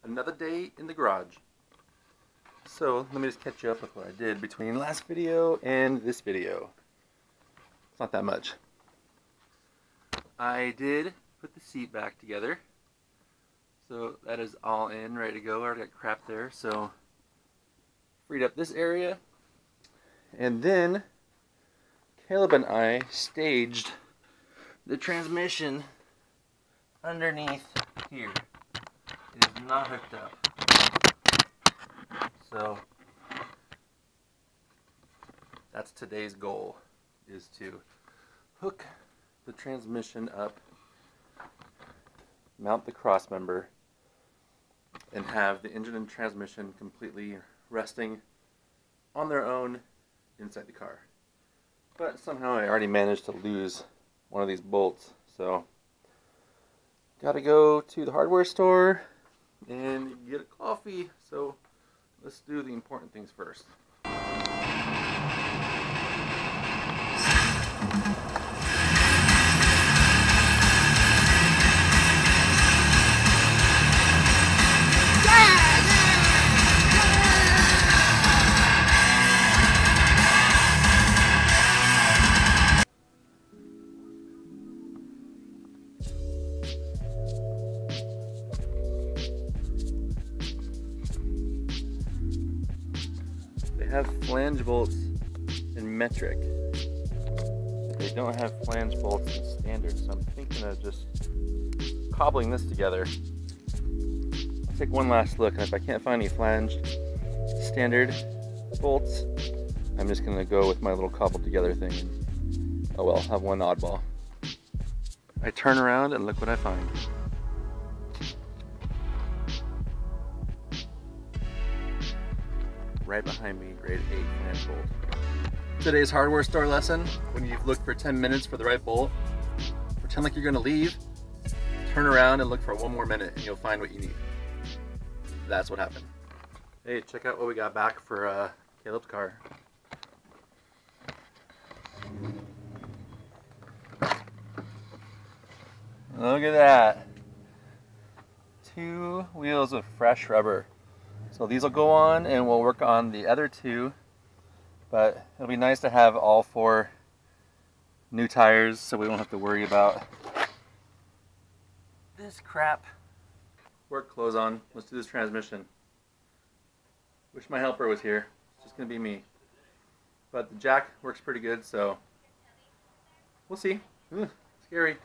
Another day in the garage. So let me just catch you up with what I did between last video and this video. It's not that much. I did put the seat back together. So that is all in, ready to go. I already got crap there, so freed up this area. And then Caleb and I staged the transmission underneath here. It is not hooked up. So that's today's goal, is to hook the transmission up, mount the Crossmember, and have the engine and transmission completely resting on their own inside the car. But somehow I already managed to lose one of these bolts, so gotta go to the hardware store and get a coffee. So let's do the important things first. They have flange bolts in metric. They don't have flange bolts in standard, so I'm thinking of just cobbling this together. I'll take one last look, and if I can't find any flanged standard bolts, I'm just gonna go with my little cobbled together thing. And, oh well, I'll have one oddball. I turn around and look what I find. Right behind me, grade 8 flange bolt. Today's hardware store lesson: when you've looked for 10 minutes for the right bolt, pretend like you're gonna leave, turn around and look for one more minute and you'll find what you need. That's what happened. Hey, check out what we got back for Caleb's car. Look at that. 2 wheels of fresh rubber. So these will go on and we'll work on the other 2, but it'll be nice to have all 4 new tires so we won't have to worry about this crap. Work clothes on. Let's do this transmission. Wish my helper was here. It's just gonna be me. But the jack works pretty good, so we'll see. Scary.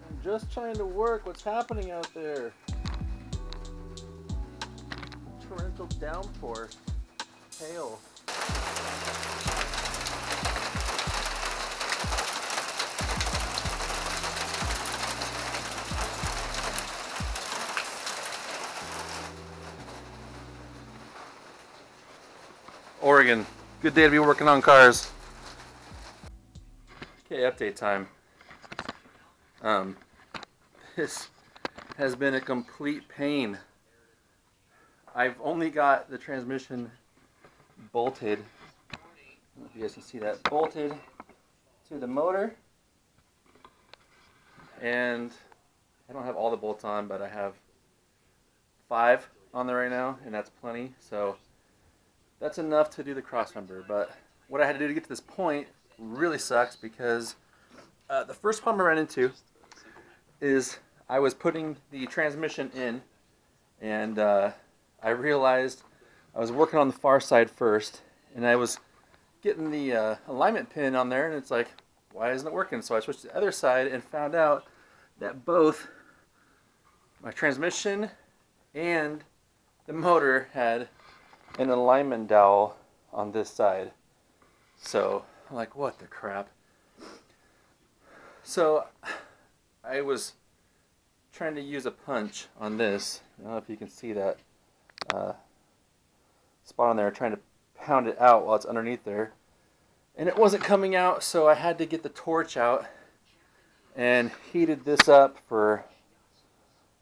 I'm just trying to work. What's happening out there? Torrential downpour, hail. Oregon, good day to be working on cars. Okay, update time. This has been a complete pain. I've only got the transmission bolted, I don't know if you guys can see that, bolted to the motor, and I don't have all the bolts on, but I have 5 on there right now, and that's plenty, so that's enough to do the Crossmember. But what I had to do to get to this point really sucks, because the first problem I ran into is I was putting the transmission in, and I realized I was working on the far side first, and I was getting the alignment pin on there, and it's like, why isn't it working? So I switched to the other side and found out that both my transmission and the motor had an alignment dowel on this side. So I'm like, what the crap? So I was trying to use a punch on this. I don't know if you can see that spot on there, trying to pound it out while it's underneath there, and it wasn't coming out, so I had to get the torch out and heated this up for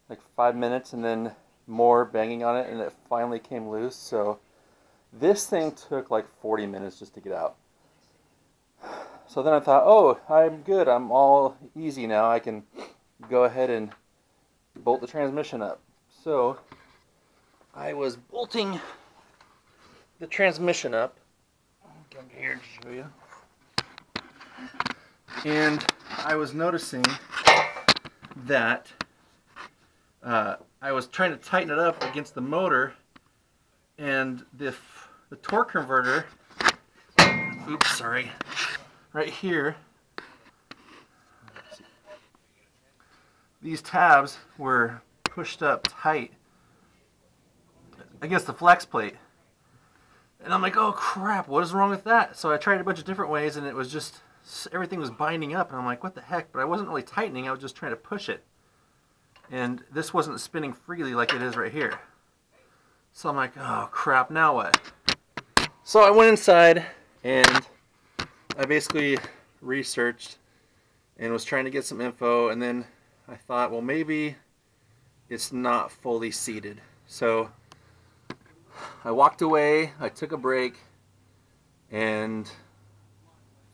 like 5 minutes, and then more banging on it, and it finally came loose. So this thing took like 40 minutes just to get out. So then I thought, oh, I'm good, I'm all easy now, I can go ahead and bolt the transmission up. So I was bolting the transmission up. I'll come here to show you. And I was noticing that I was trying to tighten it up against the motor, and the torque converter, oops, sorry, right here, these tabs were pushed up tight against the flex plate. And I'm like, oh crap, what is wrong with that? So I tried a bunch of different ways, and it was just, everything was binding up, and I'm like, what the heck? But I wasn't really tightening, I was just trying to push it. And this wasn't spinning freely like it is right here. So I'm like, oh crap, now what? So I went inside and I basically researched and was trying to get some info, and then I thought, well, maybe it's not fully seated. So I walked away, I took a break, and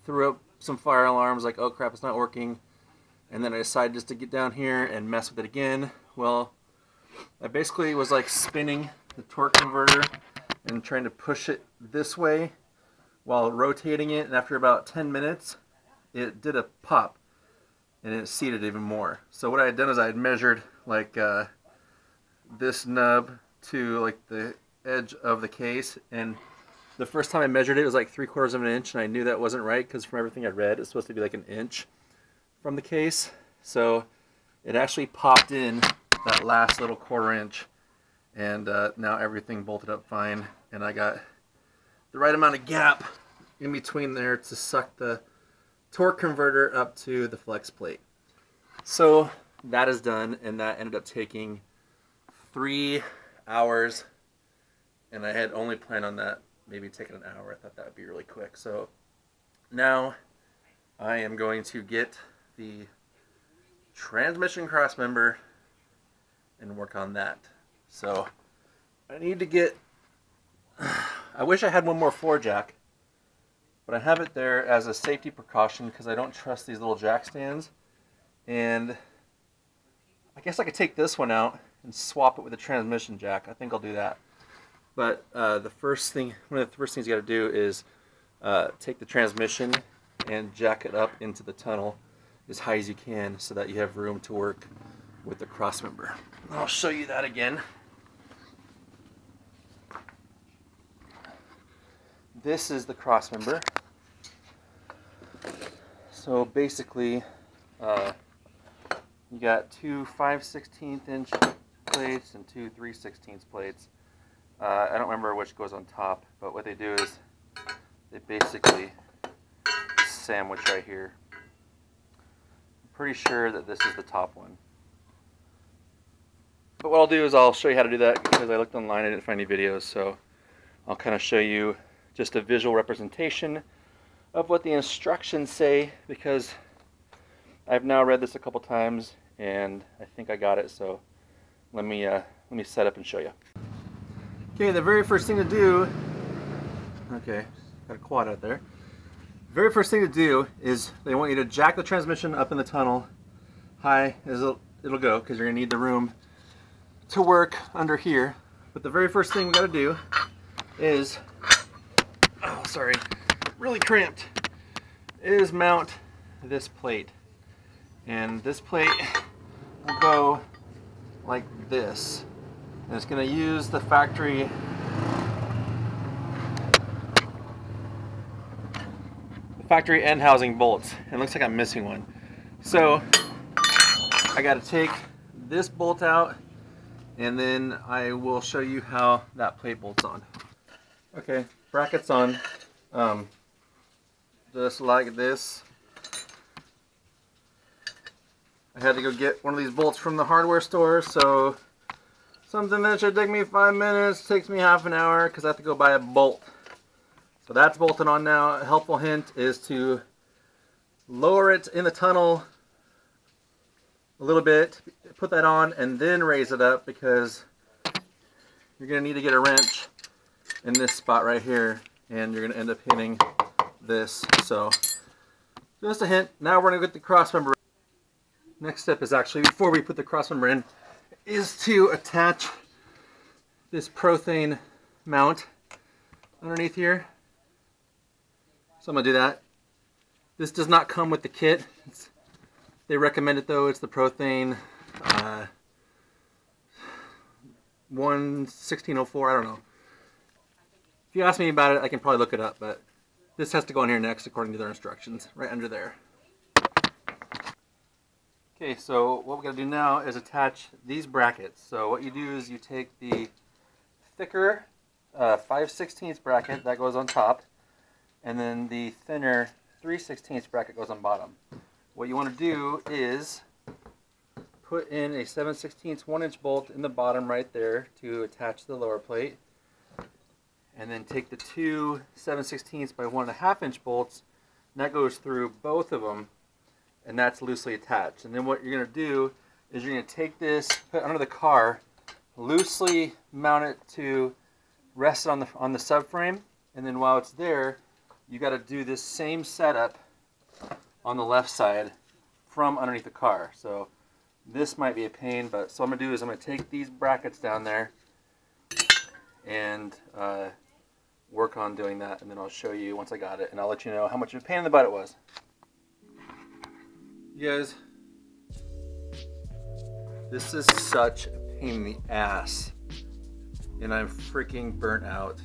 threw up some fire alarms like, oh crap, it's not working. And then I decided just to get down here and mess with it again. Well, I basically was like spinning the torque converter and trying to push it this way while rotating it, and after about 10 minutes it did a pop and it seated even more. So what I had done is I had measured like this nub to like the edge of the case, and the first time I measured it was like 3/4 of an inch, and I knew that wasn't right because from everything I read it's supposed to be like an inch from the case. So it actually popped in that last little 1/4 inch, and now everything bolted up fine, and I got the right amount of gap in between there to suck the torque converter up to the flex plate. So that is done, and that ended up taking 3 hours, and I had only planned on that maybe taking an hour. I thought that would be really quick. So now I am going to get the transmission crossmember and work on that. So I need to get, I wish I had one more floor jack, but I have it there as a safety precaution because I don't trust these little jack stands. And I guess I could take this one out and swap it with a transmission jack. I think I'll do that. But one of the first things you got to do is take the transmission and jack it up into the tunnel as high as you can so that you have room to work with the crossmember. I'll show you that again. This is the crossmember. So basically, you got two 5/16 inch plates and two 3/16 plates. I don't remember which goes on top, but what they do is they basically sandwich right here. I'm pretty sure that this is the top one. But what I'll do is I'll show you how to do that because I looked online and didn't find any videos, so I'll kind of show you just a visual representation of what the instructions say, because I've now read this a couple times and I think I got it. So let me set up and show you. Okay, the very first thing to do, okay, got a quad out there. Very first thing to do is they want you to jack the transmission up in the tunnel high as it'll go, because you're gonna need the room to work under here. But the very first thing we gotta do is, oh sorry, really cramped, is mount this plate. And this plate will go like this. And it's going to use the factory end housing bolts. And it looks like I'm missing one. So I got to take this bolt out, and then I will show you how that plate bolts on. Okay, brackets on, just like this. I had to go get one of these bolts from the hardware store, so something that should take me 5 minutes takes me half an hour because I have to go buy a bolt. So that's bolted on now. A helpful hint is to lower it in the tunnel a little bit, put that on, and then raise it up, because you're going to need to get a wrench in this spot right here, and you're going to end up hitting this. So just a hint. Now we're going to get the crossmember. Next step is actually, before we put the crossmember in, is to attach this Prothane mount underneath here. So I'm gonna do that. This does not come with the kit. They recommend it though. It's the Prothane 1604. I don't know. If you ask me about it, I can probably look it up, but this has to go in here next according to their instructions, right under there. Okay, so what we're going to do now is attach these brackets. So what you do is you take the thicker 5/16 bracket that goes on top, and then the thinner 3/16 bracket goes on bottom. What you want to do is put in a 7/16 1-inch bolt in the bottom right there to attach the lower plate, and then take the two 7/16 by 1.5-inch bolts, and that goes through both of them, and that's loosely attached. And then what you're going to do is you're going to take this, put it under the car, loosely mount it to rest it on the subframe, and then while it's there, you got to do this same setup on the left side from underneath the car. So this might be a pain, but so what I'm going to do is I'm going to take these brackets down there and work on doing that, and then I'll show you once I got it, and I'll let you know how much of a pain in the butt it was. You guys, this is such a pain in the ass, and I'm freaking burnt out.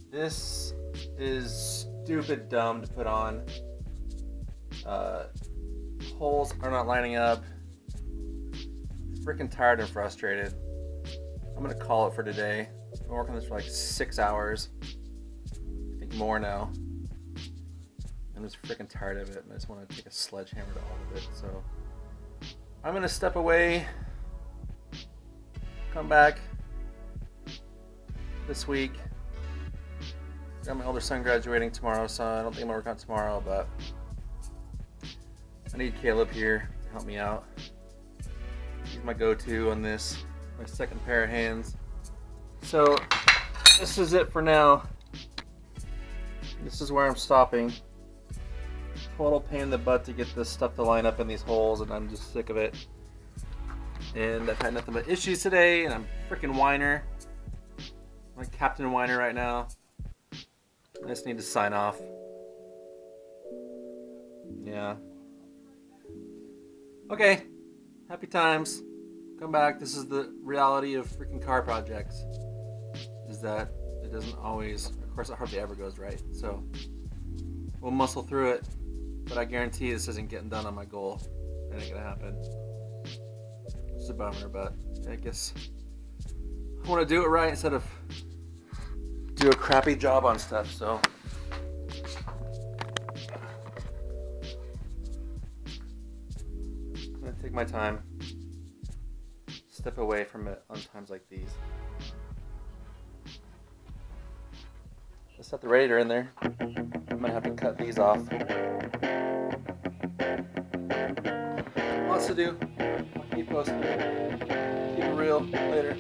This is stupid dumb to put on. Holes are not lining up. Freaking tired and frustrated. I'm gonna call it for today. I've been working on this for like 6 hours. I think more now. I'm just freaking tired of it, and I just want to take a sledgehammer to all of it. So I'm gonna step away, come back this week. Got my older son graduating tomorrow, so I don't think I'm gonna work on tomorrow, but I need Caleb here to help me out. He's my go-to on this, my second pair of hands. So this is it for now. This is where I'm stopping. Total pain in the butt to get this stuff to line up in these holes, and I'm just sick of it. And I've had nothing but issues today, and I'm freaking whiner. I'm like Captain Whiner right now. I just need to sign off. Yeah. Okay. Happy times. Come back. This is the reality of freaking car projects. Is that it doesn't always, of course it hardly ever goes right. So we'll muscle through it. But I guarantee this isn't getting done on my goal. That ain't gonna happen. It's a bummer, but I guess I want to do it right instead of do a crappy job on stuff, so. I'm gonna take my time, step away from it on times like these. Let's set the radiator in there. I'm gonna have to cut these off. Lots to do. I'll keep posting. Keep it real. Later.